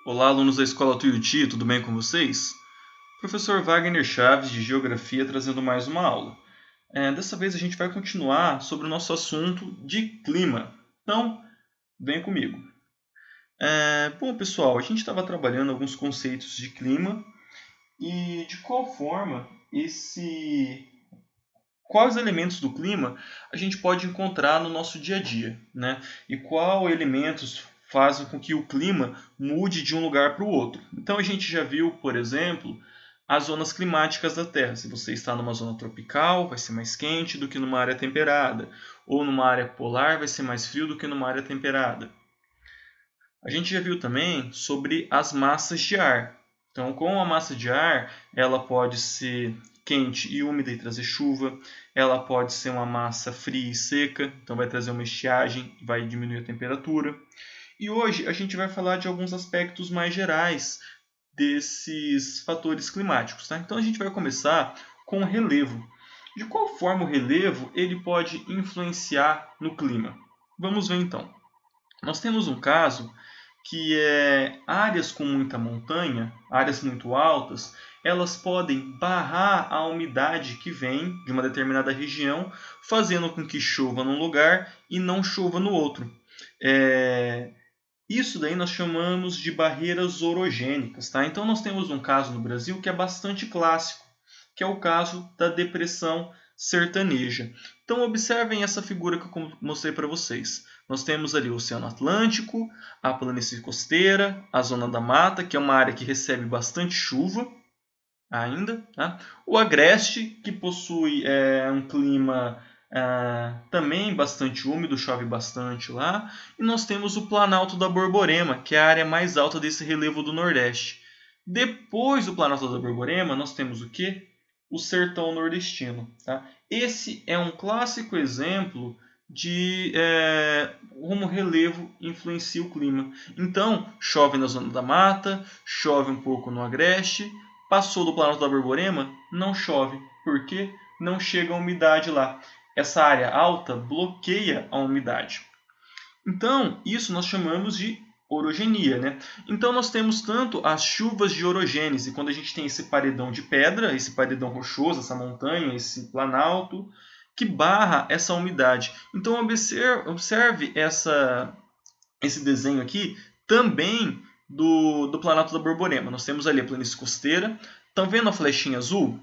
Olá, alunos da Escola Tuiuti, tudo bem com vocês? Professor Wagner Chaves, de Geografia, trazendo mais uma aula. Dessa vez a gente vai continuar sobre o nosso assunto de clima. Então, vem comigo. Bom, pessoal, a gente estava trabalhando alguns conceitos de clima e de qual forma quais elementos do clima a gente pode encontrar no nosso dia a dia, né? E quais elementos fazem com que o clima mude de um lugar para o outro. Então a gente já viu, por exemplo, as zonas climáticas da Terra. Se você está numa zona tropical, vai ser mais quente do que numa área temperada, ou numa área polar, vai ser mais frio do que numa área temperada. A gente já viu também sobre as massas de ar. Então, com a massa de ar, ela pode ser quente e úmida e trazer chuva. Ela pode ser uma massa fria e seca, então vai trazer uma estiagem e vai diminuir a temperatura. E hoje a gente vai falar de alguns aspectos mais gerais desses fatores climáticos. Tá? Então a gente vai começar com o relevo. De qual forma o relevo ele pode influenciar no clima? Vamos ver então. Nós temos um caso que é áreas com muita montanha, áreas muito altas, elas podem barrar a umidade que vem de uma determinada região, fazendo com que chova num lugar e não chova no outro. Isso daí nós chamamos de barreiras orogênicas. Tá? Então nós temos um caso no Brasil que é bastante clássico, que é o caso da depressão sertaneja. Então observem essa figura que eu mostrei para vocês. Nós temos ali o Oceano Atlântico, a planície costeira, a zona da mata, que é uma área que recebe bastante chuva ainda. Tá? O Agreste, que possui um clima também bastante úmido, chove bastante lá. E nós temos o Planalto da Borborema, que é a área mais alta desse relevo do Nordeste. Depois do Planalto da Borborema, nós temos o quê? O sertão nordestino. Tá? Esse é um clássico exemplo de como o relevo influencia o clima. Então, chove na zona da mata, chove um pouco no Agreste, passou do Planalto da Borborema, não chove. Por quê? Não chega a umidade lá. Essa área alta bloqueia a umidade. Então, isso nós chamamos de orogenia. Né? Então, nós temos tanto as chuvas de orogênese, quando a gente tem esse paredão de pedra, esse paredão rochoso, essa montanha, esse planalto, que barra essa umidade. Então, observe esse desenho aqui também do Planalto da Borborema. Nós temos ali a planície costeira. Estão vendo a flechinha azul?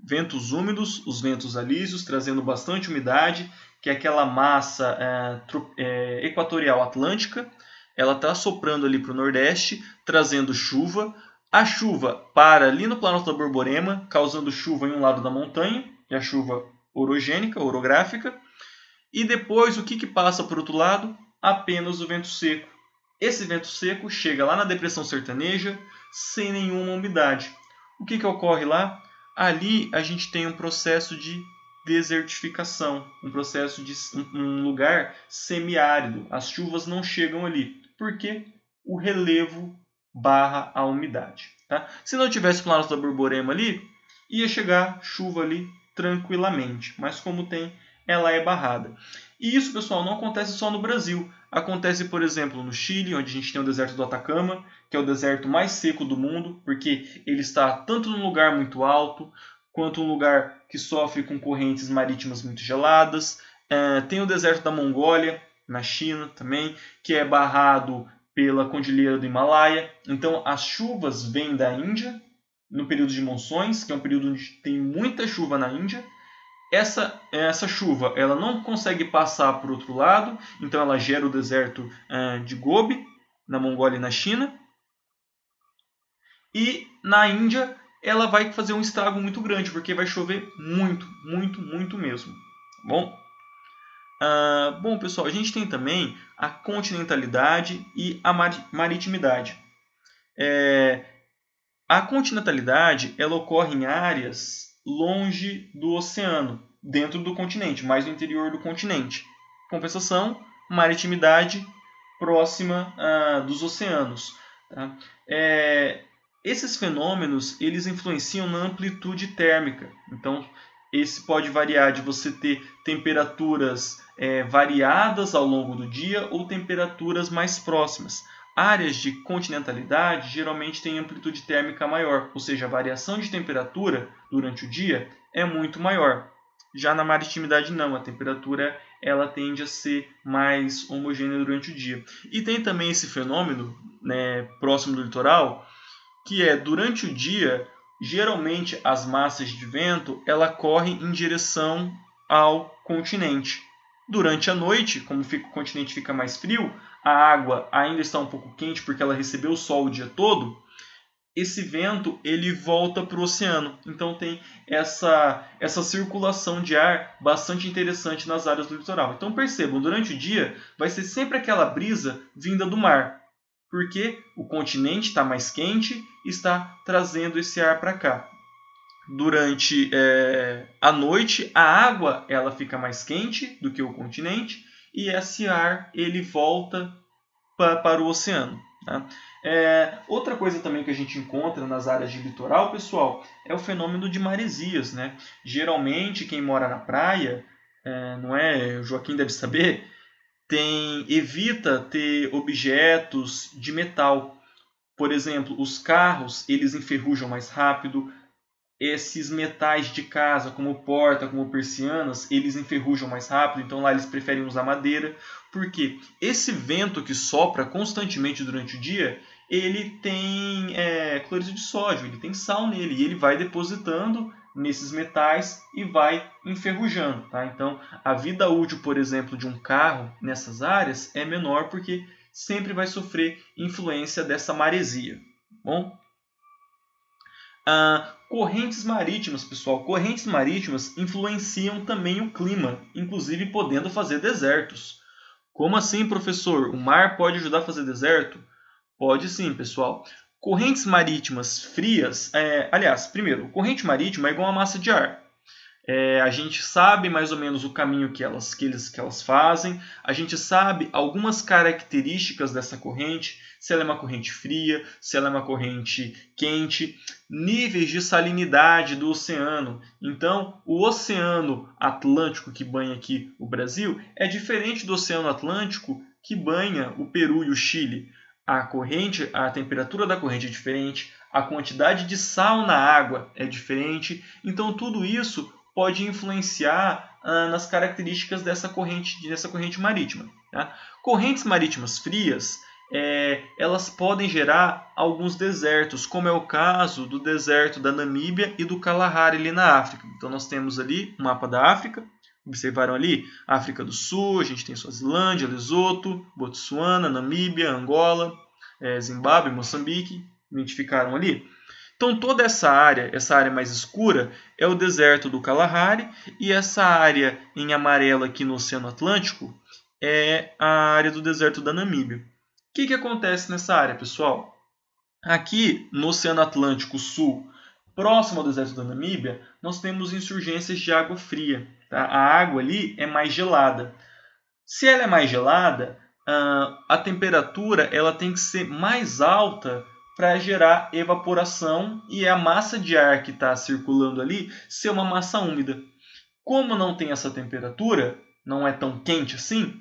Ventos úmidos, os ventos alísios, trazendo bastante umidade, que é aquela massa equatorial atlântica. Ela está soprando ali para o nordeste, trazendo chuva. A chuva para ali no Planalto da Borborema, causando chuva em um lado da montanha, que é a chuva orogênica, orográfica. E depois, o que passa por outro lado? Apenas o vento seco. Esse vento seco chega lá na depressão sertaneja sem nenhuma umidade. O que ocorre lá? Ali a gente tem um processo de desertificação, um processo de um lugar semiárido. As chuvas não chegam ali, porque o relevo barra a umidade. Tá? Se não tivesse o Planalto da Borborema ali, ia chegar chuva ali tranquilamente. Mas como tem, ela é barrada. E isso, pessoal, não acontece só no Brasil. Acontece, por exemplo, no Chile, onde a gente tem o deserto do Atacama, que é o deserto mais seco do mundo, porque ele está tanto num lugar muito alto, quanto um lugar que sofre com correntes marítimas muito geladas. Tem o deserto da Mongólia, na China também, que é barrado pela cordilheira do Himalaia. Então, as chuvas vêm da Índia, no período de monções, que é um período onde tem muita chuva na Índia. Essa chuva ela não consegue passar para o outro lado, então ela gera o deserto de Gobi, na Mongólia e na China. E na Índia ela vai fazer um estrago muito grande, porque vai chover muito, muito, muito mesmo. Tá bom? Bom, pessoal, a gente tem também a continentalidade e a maritimidade. A continentalidade ela ocorre em áreas longe do oceano, dentro do continente, mais no interior do continente. Compensação, maritimidade próxima dos oceanos. Tá? Esses fenômenos eles influenciam na amplitude térmica. Então, esse pode variar de você ter temperaturas variadas ao longo do dia ou temperaturas mais próximas. Áreas de continentalidade geralmente têm amplitude térmica maior, ou seja, a variação de temperatura durante o dia é muito maior. Já na maritimidade não, a temperatura ela tende a ser mais homogênea durante o dia. E tem também esse fenômeno, né, próximo do litoral, que é durante o dia, geralmente as massas de vento ela correm em direção ao continente. Durante a noite, como o continente fica mais frio, a água ainda está um pouco quente porque ela recebeu o sol o dia todo, esse vento ele volta para o oceano. Então tem essa circulação de ar bastante interessante nas áreas do litoral. Então percebam, durante o dia vai ser sempre aquela brisa vinda do mar, porque o continente está mais quente e está trazendo esse ar para cá. Durante a noite, a água ela fica mais quente do que o continente e esse ar ele volta para o oceano. Tá? Outra coisa também que a gente encontra nas áreas de litoral, pessoal, é o fenômeno de maresias. Né? Geralmente, quem mora na praia, não é? O Joaquim deve saber, evita ter objetos de metal. Por exemplo, os carros eles enferrujam mais rápido. Esses metais de casa, como porta, como persianas, eles enferrujam mais rápido, então lá eles preferem usar madeira, porque esse vento que sopra constantemente durante o dia, ele tem cloreto de sódio, ele tem sal nele, e ele vai depositando nesses metais e vai enferrujando. Tá? Então, a vida útil, por exemplo, de um carro nessas áreas é menor, porque sempre vai sofrer influência dessa maresia. Bom? Correntes marítimas, pessoal. Correntes marítimas influenciam também o clima, inclusive podendo fazer desertos. Como assim, professor? O mar pode ajudar a fazer deserto? Pode sim, pessoal. Correntes marítimas frias... aliás, primeiro, corrente marítima é igual a massa de ar. A gente sabe mais ou menos o caminho que elas fazem, a gente sabe algumas características dessa corrente, se ela é uma corrente fria, se ela é uma corrente quente, níveis de salinidade do oceano. Então, o Oceano Atlântico que banha aqui o Brasil é diferente do Oceano Atlântico que banha o Peru e o Chile. A temperatura da corrente é diferente, a quantidade de sal na água é diferente, então tudo isso pode influenciar nas características dessa corrente marítima. Tá? Correntes marítimas frias, elas podem gerar alguns desertos, como é o caso do deserto da Namíbia e do Kalahari ali na África. Então nós temos ali um mapa da África, observaram ali? África do Sul, a gente tem Suazilândia, Lesoto, Botsuana, Namíbia, Angola, Zimbábue, Moçambique, identificaram ali? Então toda essa área mais escura, é o deserto do Kalahari, e essa área em amarelo aqui no Oceano Atlântico é a área do deserto da Namíbia. O que acontece nessa área, pessoal? Aqui no Oceano Atlântico Sul, próximo ao deserto da Namíbia, nós temos insurgências de água fria. Tá? A água ali é mais gelada. Se ela é mais gelada, a temperatura ela tem que ser mais alta para gerar evaporação e a massa de ar que está circulando ali ser uma massa úmida. Como não tem essa temperatura, não é tão quente assim,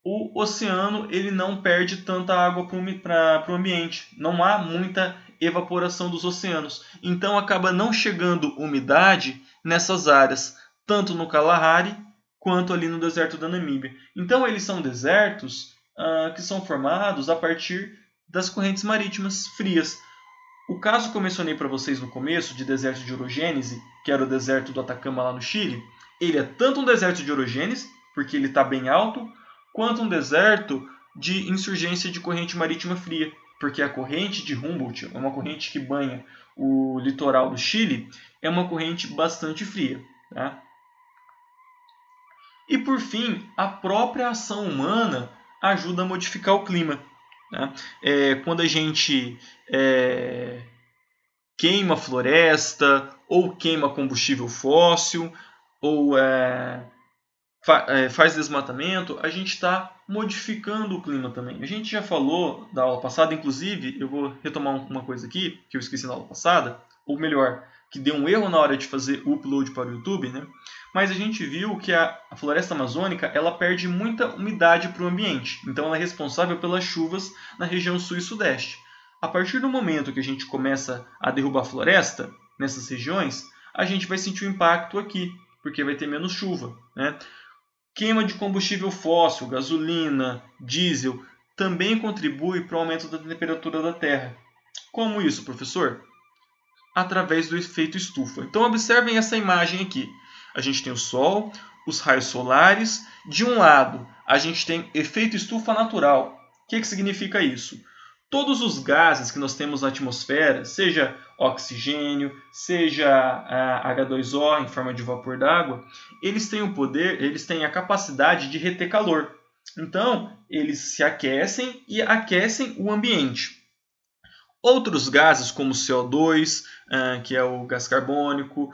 o oceano ele não perde tanta água para o ambiente. Não há muita evaporação dos oceanos. Então acaba não chegando umidade nessas áreas, tanto no Kalahari quanto ali no deserto da Namíbia. Então eles são desertos que são formados a partir das correntes marítimas frias. O caso que eu mencionei para vocês no começo, de deserto de orogênese, que era o deserto do Atacama lá no Chile, ele é tanto um deserto de orogênese, porque ele está bem alto, quanto um deserto de insurgência de corrente marítima fria, porque a corrente de Humboldt é uma corrente que banha o litoral do Chile, é uma corrente bastante fria. Tá? E por fim, a própria ação humana ajuda a modificar o clima. Tá? Quando a gente queima floresta, ou queima combustível fóssil, ou faz desmatamento, a gente está modificando o clima também. A gente já falou da aula passada, inclusive, eu vou retomar uma coisa aqui, que eu esqueci na aula passada, ou melhor, que deu um erro na hora de fazer o upload para o YouTube, né? Mas a gente viu que a floresta amazônica ela perde muita umidade para o ambiente. Então ela é responsável pelas chuvas na região sul e sudeste. A partir do momento que a gente começa a derrubar a floresta nessas regiões, a gente vai sentir o impacto aqui, porque vai ter menos chuva, né? Queima de combustível fóssil, gasolina, diesel, também contribui para o aumento da temperatura da Terra. Como isso, professor? Através do efeito estufa. Então observem essa imagem aqui. A gente tem o Sol, os raios solares. De um lado, a gente tem efeito estufa natural. O que significa isso? Todos os gases que nós temos na atmosfera, seja oxigênio, seja H2O em forma de vapor d'água, eles têm o poder, eles têm a capacidade de reter calor. Então, eles se aquecem e aquecem o ambiente. Outros gases, como o CO2, que é o gás carbônico,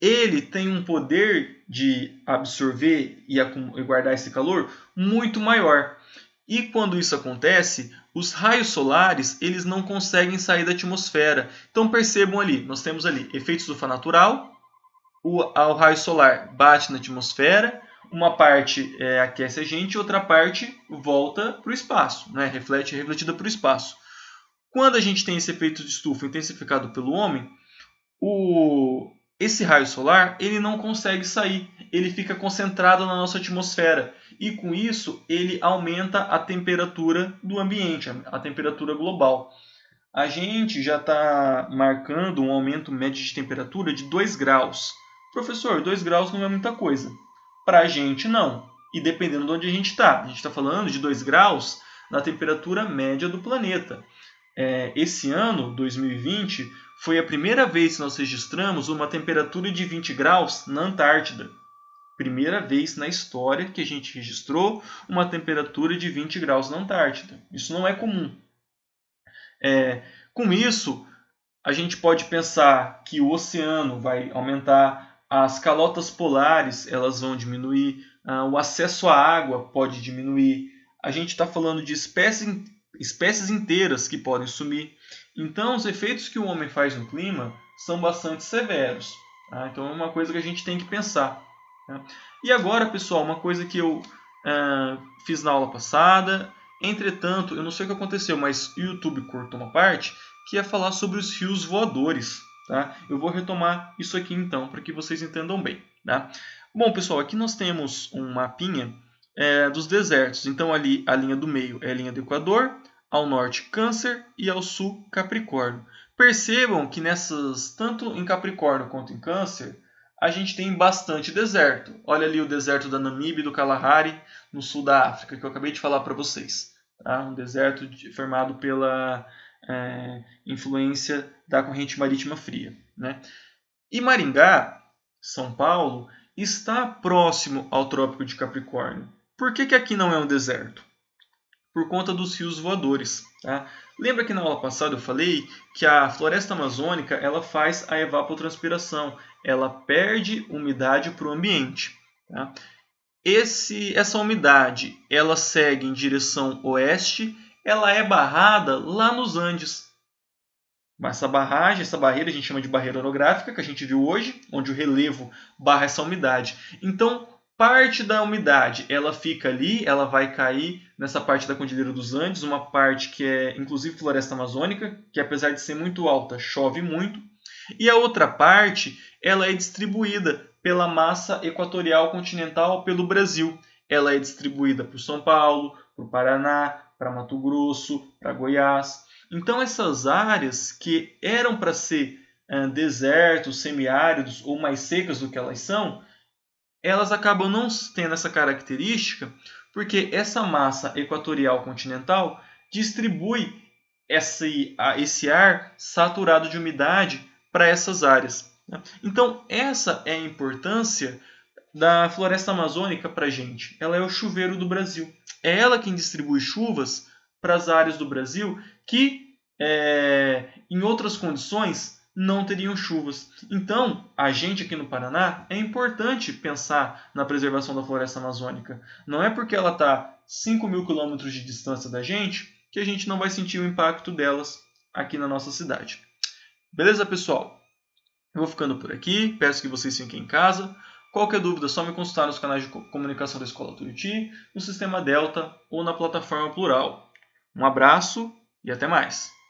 ele tem um poder de absorver e guardar esse calor muito maior. E quando isso acontece, os raios solares eles não conseguem sair da atmosfera. Então percebam ali, nós temos ali efeito estufa natural, o raio solar bate na atmosfera, uma parte aquece a gente, outra parte volta para o espaço, né? Refletida para o espaço. Quando a gente tem esse efeito de estufa intensificado pelo homem, esse raio solar ele não consegue sair, ele fica concentrado na nossa atmosfera e com isso ele aumenta a temperatura do ambiente, a temperatura global. A gente já está marcando um aumento médio de temperatura de 2 graus. Professor, 2 graus não é muita coisa. Para a gente não. E dependendo de onde a gente está. A gente está falando de 2 graus na temperatura média do planeta. Esse ano, 2020, foi a primeira vez que nós registramos uma temperatura de 20 graus na Antártida. Primeira vez na história que a gente registrou uma temperatura de 20 graus na Antártida. Isso não é comum. Com isso, a gente pode pensar que o oceano vai aumentar, as calotas polares elas vão diminuir, o acesso à água pode diminuir. A gente está falando de espécies inteiras que podem sumir. Então, os efeitos que o homem faz no clima são bastante severos. Tá? Então, é uma coisa que a gente tem que pensar. Tá? E agora, pessoal, uma coisa que eu fiz na aula passada. Entretanto, eu não sei o que aconteceu, mas o YouTube cortou uma parte que ia falar sobre os rios voadores. Tá? Eu vou retomar isso aqui então, para que vocês entendam bem. Tá? Bom, pessoal, aqui nós temos um mapinha dos desertos. Então, ali a linha do meio é a linha do Equador, ao norte Câncer e ao sul Capricórnio. Percebam que tanto em Capricórnio quanto em Câncer, a gente tem bastante deserto. Olha ali o deserto da Namíbia e do Kalahari, no sul da África, que eu acabei de falar para vocês. Tá? Um deserto formado pela influência da corrente marítima fria. Né? E Maringá, São Paulo, está próximo ao Trópico de Capricórnio. Por que aqui não é um deserto? Por conta dos rios voadores. Tá? Lembra que na aula passada eu falei que a floresta amazônica ela faz a evapotranspiração, ela perde umidade para o ambiente. Tá? Essa umidade ela segue em direção oeste, ela é barrada lá nos Andes. Essa barreira a gente chama de barreira orográfica, que a gente viu hoje, onde o relevo barra essa umidade. Então, parte da umidade ela fica ali, ela vai cair nessa parte da Cordilheira dos Andes, uma parte que é inclusive floresta amazônica, que apesar de ser muito alta, chove muito. E a outra parte ela é distribuída pela massa equatorial continental pelo Brasil. Ela é distribuída para o São Paulo, para o Paraná, para Mato Grosso, para Goiás. Então essas áreas que eram para ser desertos, semiáridos ou mais secas do que elas são, elas acabam não tendo essa característica porque essa massa equatorial continental distribui esse ar saturado de umidade para essas áreas. Então essa é a importância da floresta amazônica para a gente. Ela é o chuveiro do Brasil. É ela quem distribui chuvas para as áreas do Brasil que, em outras condições, não teriam chuvas. Então, a gente aqui no Paraná, é importante pensar na preservação da floresta amazônica. Não é porque ela está 5.000 quilômetros de distância da gente que a gente não vai sentir o impacto delas aqui na nossa cidade. Beleza, pessoal? Eu vou ficando por aqui, peço que vocês fiquem em casa. Qualquer dúvida, é só me consultar nos canais de comunicação da Escola Tuiuti, no Sistema Delta ou na plataforma Plural. Um abraço e até mais!